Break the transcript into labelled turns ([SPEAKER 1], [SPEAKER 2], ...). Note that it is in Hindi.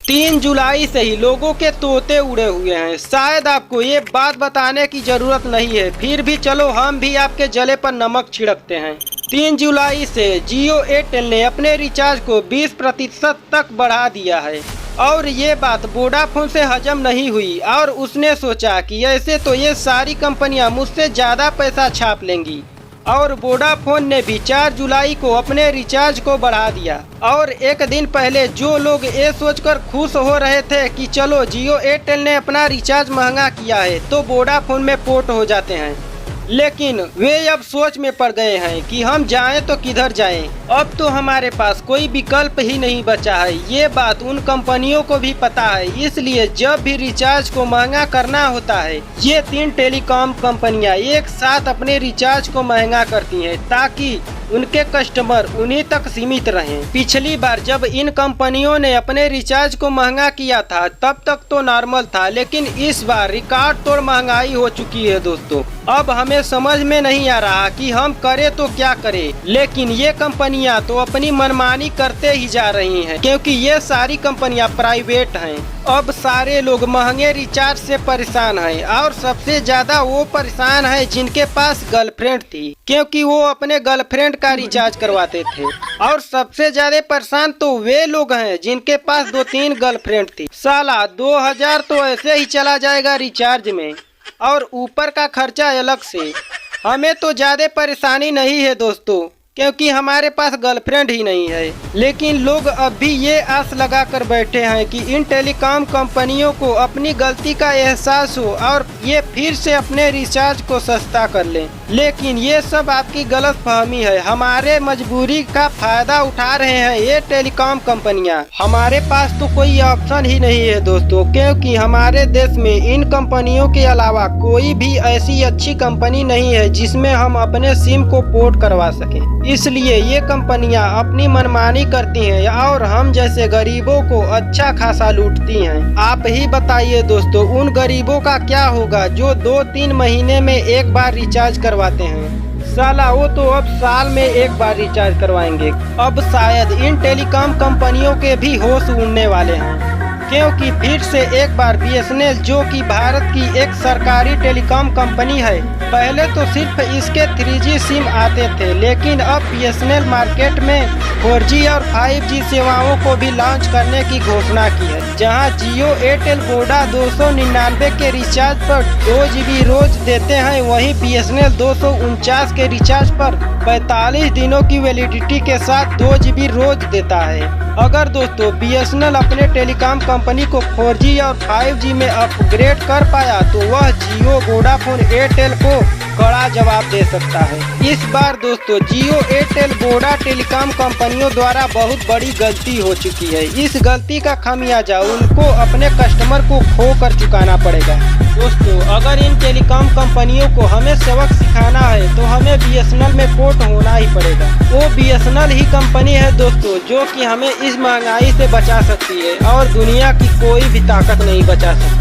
[SPEAKER 1] 3 जुलाई से ही लोगों के तोते उड़े हुए हैं। शायद आपको ये बात बताने की जरूरत नहीं है, फिर भी चलो हम भी आपके जले पर नमक छिड़कते हैं। 3 जुलाई से जियो एयरटेल ने अपने रिचार्ज को 20% तक बढ़ा दिया है और ये बात वोडाफोन से हजम नहीं हुई और उसने सोचा कि ऐसे तो ये सारी कंपनियां मुझसे ज़्यादा पैसा छाप लेंगी और वोडाफोन ने भी 4 जुलाई को अपने रिचार्ज को बढ़ा दिया। और एक दिन पहले जो लोग ये सोचकर खुश हो रहे थे कि चलो जियो एयरटेल ने अपना रिचार्ज महंगा किया है तो वोडाफोन में पोर्ट हो जाते हैं, लेकिन वे अब सोच में पड़ गए हैं कि हम जाएं तो किधर जाएं। अब तो हमारे पास कोई विकल्प ही नहीं बचा है। ये बात उन कंपनियों को भी पता है, इसलिए जब भी रिचार्ज को महंगा करना होता है ये 3 टेलीकॉम कंपनियां एक साथ अपने रिचार्ज को महंगा करती हैं ताकि उनके कस्टमर उन्हीं तक सीमित रहें। पिछली बार जब इन कंपनियों ने अपने रिचार्ज को महंगा किया था तब तक तो नॉर्मल था, लेकिन इस बार रिकॉर्ड तोड़ महंगाई हो चुकी है दोस्तों। अब हमें समझ में नहीं आ रहा कि हम करें तो क्या करें, लेकिन ये कंपनियां तो अपनी मनमानी करते ही जा रही हैं क्योंकि ये सारी कंपनियां प्राइवेट हैं। अब सारे लोग महंगे रिचार्ज से परेशान हैं और सबसे ज्यादा वो परेशान है जिनके पास गर्लफ्रेंड थी, क्योंकि वो अपने गर्लफ्रेंड का रिचार्ज करवाते थे। और सबसे ज्यादा परेशान तो वे लोग हैं जिनके पास 2-3 गर्लफ्रेंड थी। साला 2000 तो ऐसे ही चला जाएगा रिचार्ज में और ऊपर का खर्चा अलग से। हमें तो ज्यादा परेशानी नहीं है दोस्तों क्योंकि हमारे पास गर्लफ्रेंड ही नहीं है, लेकिन लोग अब भी ये आस लगा कर बैठे हैं कि इन टेलीकॉम कंपनियों को अपनी गलती का एहसास हो और ये फिर से अपने रिचार्ज को सस्ता कर लें। लेकिन ये सब आपकी गलत फहमी है। हमारे मजबूरी का फायदा उठा रहे हैं ये टेलीकॉम कंपनियां। हमारे पास तो कोई ऑप्शन ही नहीं है दोस्तों, क्योंकि हमारे देश में इन कंपनियों के अलावा कोई भी ऐसी अच्छी कंपनी नहीं है जिसमें हम अपने सिम को पोर्ट करवा सकें। इसलिए ये कंपनियां अपनी मनमानी करती हैं और हम जैसे गरीबों को अच्छा खासा लूटती हैं। आप ही बताइए दोस्तों, उन गरीबों का क्या होगा जो 2-3 महीने में एक बार रिचार्ज करवाते हैं। साला वो तो अब साल में एक बार रिचार्ज करवाएंगे। अब शायद इन टेलीकॉम कंपनियों के भी होश उड़ने वाले हैं, क्योंकि फिर से एक बार BSNL जो कि भारत की एक सरकारी टेलीकॉम कंपनी है, पहले तो सिर्फ इसके 3G सिम आते थे, लेकिन अब BSNL मार्केट में 4G और 5G सेवाओं को भी लॉन्च करने की घोषणा की है। जहां जियो एयरटेल वोडा 299 के रिचार्ज पर 2 GB रोज देते हैं, वहीं BSNL 249 के रिचार्ज पर 45 दिनों की वैलिडिटी के साथ 2 GB रोज देता है। अगर दोस्तों BSNL अपने टेलीकॉम कंपनी को 4G और 5G में अपग्रेड कर पाया तो वह जियो वोडाफोन एयरटेल को कड़ा जवाब दे सकता है। इस बार दोस्तों जियो एयरटेल वोडा टेलीकॉम कंपनियों द्वारा बहुत बड़ी गलती हो चुकी है। इस गलती का खामियाजा उनको अपने कस्टमर को खो कर चुकाना पड़ेगा। दोस्तों अगर इन टेलीकॉम कंपनियों को हमें सबक सिखाना है तो हमें BSNL में पोर्ट होना ही पड़ेगा। वो BSNL ही कंपनी है दोस्तों जो कि हमें इस महंगाई से बचा सकती है और दुनिया की कोई भी ताकत नहीं बचा सकती।